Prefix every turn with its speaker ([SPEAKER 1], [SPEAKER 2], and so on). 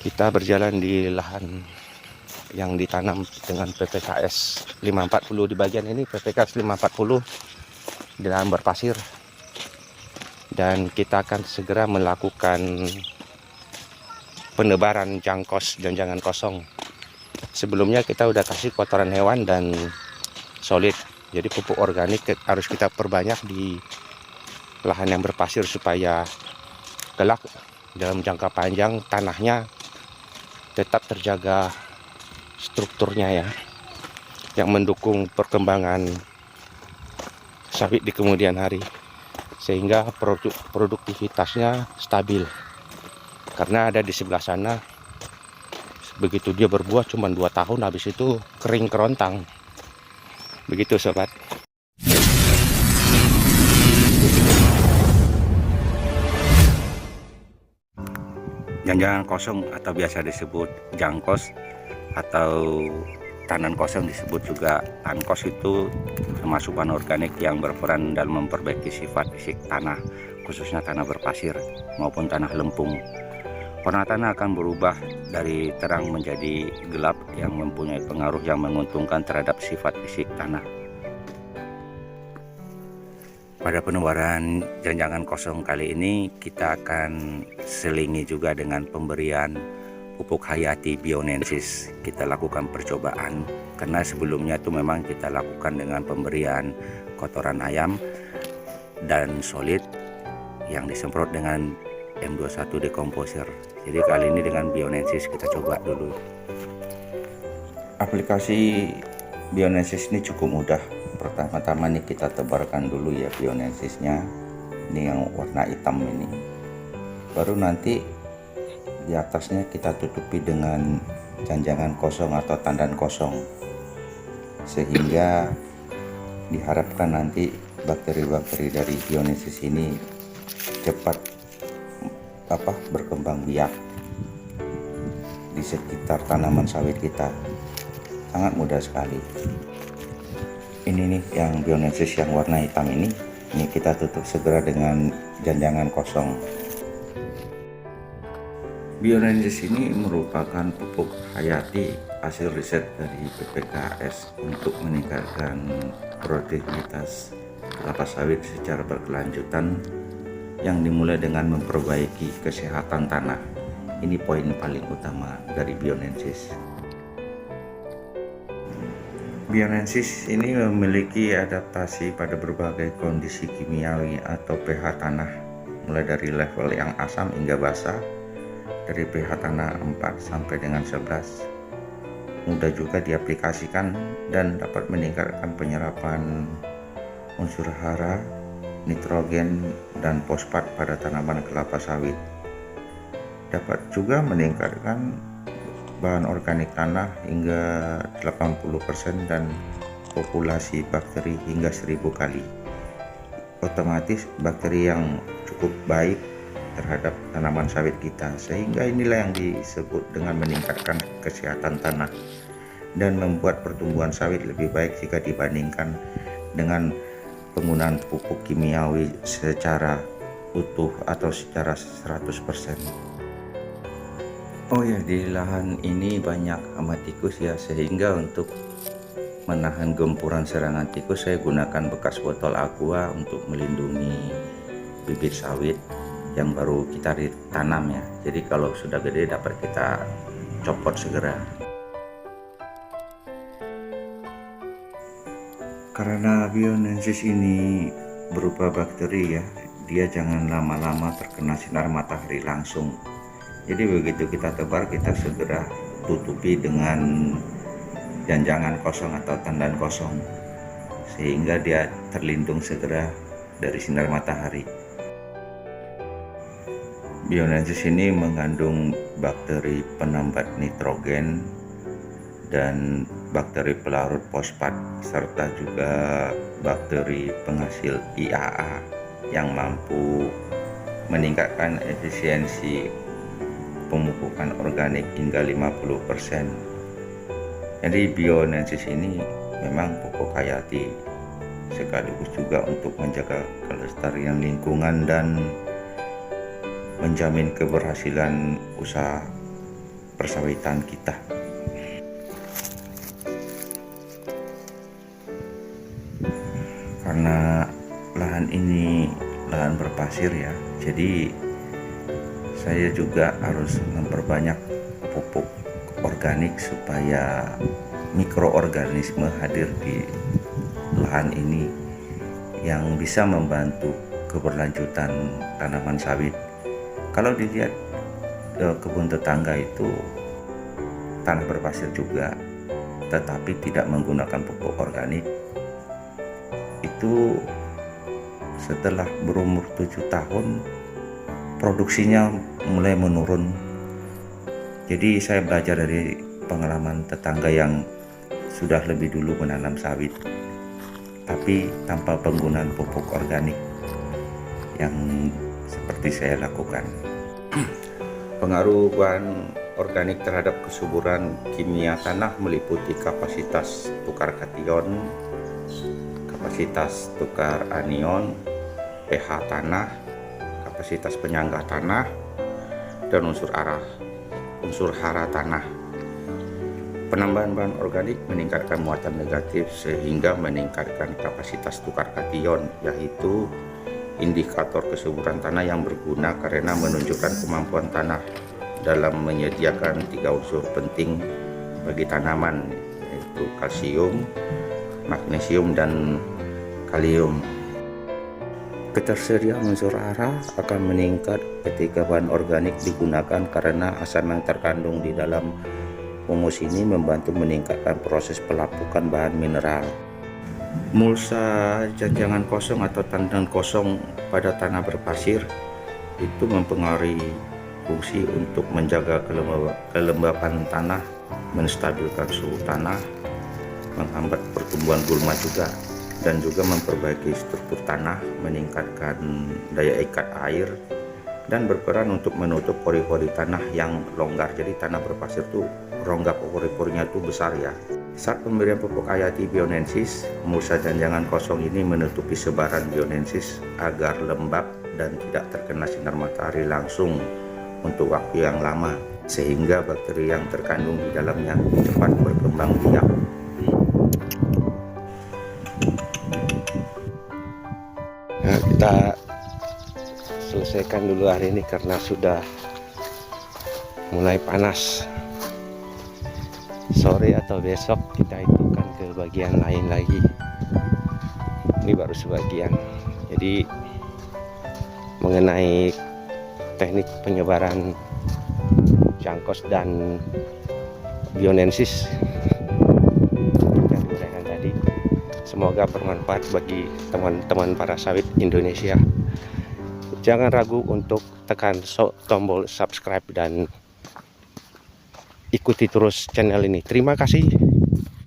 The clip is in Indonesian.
[SPEAKER 1] Kita berjalan di lahan yang ditanam dengan PPKS 540. Di bagian ini PPKS 540 di lahan berpasir, dan kita akan segera melakukan penebaran jangkos dan jangan kosong. Sebelumnya kita udah kasih kotoran hewan dan solid, jadi pupuk organik harus kita perbanyak di lahan yang berpasir supaya kelak dalam jangka panjang tanahnya tetap terjaga strukturnya ya, yang mendukung perkembangan sawit di kemudian hari, sehingga produktivitasnya stabil. Karena ada di sebelah sana, begitu dia berbuah cuma 2 tahun, habis itu kering kerontang. Begitu sobat. Jangan kosong atau biasa disebut jangkos atau tandan kosong disebut juga tankos, itu termasuk bahan organik yang berperan dalam memperbaiki sifat fisik tanah, khususnya tanah berpasir maupun tanah lempung. Warna tanah akan berubah dari terang menjadi gelap yang mempunyai pengaruh yang menguntungkan terhadap sifat fisik tanah. Pada penebaran jangan kosong kali ini kita akan selingi juga dengan pemberian pupuk hayati Bionensis. Kita lakukan percobaan karena sebelumnya itu memang kita lakukan dengan pemberian kotoran ayam dan solid yang disemprot dengan M21 decomposer. Jadi kali ini dengan Bionensis kita coba dulu. Aplikasi Bionensis ini cukup mudah. Pertama-tama nih kita tebarkan dulu ya Bionensisnya, ini yang warna hitam ini. Baru nanti di atasnya kita tutupi dengan janjangan kosong atau tandan kosong, sehingga diharapkan nanti bakteri-bakteri dari Bionensis ini cepat berkembang biak di sekitar tanaman sawit kita. Sangat mudah sekali. Ini nih yang Bionensis yang warna hitam ini kita tutup segera dengan janjangan kosong. Bionensis ini merupakan pupuk hayati hasil riset dari PPKS untuk meningkatkan produktivitas kelapa sawit secara berkelanjutan, yang dimulai dengan memperbaiki kesehatan tanah. Ini poin paling utama dari Bionensis. Bionensis ini memiliki adaptasi pada berbagai kondisi kimiawi atau pH tanah, mulai dari level yang asam hingga basah, dari pH tanah 4 sampai dengan 11. Mudah juga diaplikasikan dan dapat meningkatkan penyerapan unsur hara, nitrogen, dan fosfat pada tanaman kelapa sawit. Dapat juga meningkatkan bahan organik tanah hingga 80% dan populasi bakteri hingga 1000 kali. Otomatis bakteri yang cukup baik terhadap tanaman sawit kita, sehingga inilah yang disebut dengan meningkatkan kesehatan tanah dan membuat pertumbuhan sawit lebih baik jika dibandingkan dengan penggunaan pupuk kimiawi secara utuh atau secara 100%. Oh ya, di lahan ini banyak hama tikus ya, sehingga untuk menahan gempuran serangan tikus saya gunakan bekas botol aqua untuk melindungi bibit sawit yang baru kita ditanam ya. Jadi kalau sudah gede dapat kita copot segera. Karena Bionensis ini berupa bakteri ya, dia jangan lama-lama terkena sinar matahari langsung. Jadi begitu kita tebar, kita segera tutupi dengan janjangan kosong atau tandan kosong, sehingga dia terlindung segera dari sinar matahari. Bionensis ini mengandung bakteri penambat nitrogen dan bakteri pelarut fosfat, serta juga bakteri penghasil IAA yang mampu meningkatkan efisiensi pemupukan organik hingga 50%. Jadi Bionensis ini memang pupuk hayati, sekaligus juga untuk menjaga kelestarian lingkungan dan menjamin keberhasilan usaha persawitan kita. Karena lahan ini lahan berpasir ya, jadi saya juga harus memperbanyak pupuk organik supaya mikroorganisme hadir di lahan ini yang bisa membantu keberlanjutan tanaman sawit. Kalau dilihat kebun tetangga itu tanah berpasir juga, tetapi tidak menggunakan pupuk organik. Itu setelah berumur 7 tahun produksinya mulai menurun. Jadi saya belajar dari pengalaman tetangga yang sudah lebih dulu menanam sawit tapi tanpa penggunaan pupuk organik yang seperti saya lakukan. Pengaruh bahan organik terhadap kesuburan kimia tanah meliputi kapasitas tukar kation, kapasitas tukar anion, pH tanah, kapasitas penyangga tanah, dan unsur hara tanah. Penambahan bahan organik meningkatkan muatan negatif sehingga meningkatkan kapasitas tukar kation, yaitu indikator kesuburan tanah yang berguna karena menunjukkan kemampuan tanah dalam menyediakan 3 unsur penting bagi tanaman, yaitu kalsium, magnesium, dan kalium. Ketersediaan unsur hara akan meningkat ketika bahan organik digunakan karena asam yang terkandung di dalam humus ini membantu meningkatkan proses pelapukan bahan mineral. Mulsa janjangan kosong atau tandan kosong pada tanah berpasir itu mempengaruhi fungsi untuk menjaga kelembapan tanah, menstabilkan suhu tanah, menghambat pertumbuhan gulma juga, dan juga memperbaiki struktur tanah, meningkatkan daya ikat air, dan berperan untuk menutup pori-pori tanah yang longgar. Jadi tanah berpasir tuh rongga pori-porinya tuh besar ya. Saat pemberian pupuk Hayati Bionensis, mulsa janjangan kosong ini menutupi sebaran Bionensis agar lembab dan tidak terkena sinar matahari langsung untuk waktu yang lama, sehingga bakteri yang terkandung di dalamnya cepat berkembang biak. Nah, kita selesaikan dulu hari ini karena sudah mulai panas. Sore atau besok kita hitukan ke bagian lain lagi. Ini baru sebagian. Jadi mengenai teknik penyebaran jangkos dan Bionensis yang diberikan tadi, semoga bermanfaat bagi teman-teman para sawit Indonesia. Jangan ragu untuk tekan tombol subscribe dan ikuti terus channel ini. Terima kasih.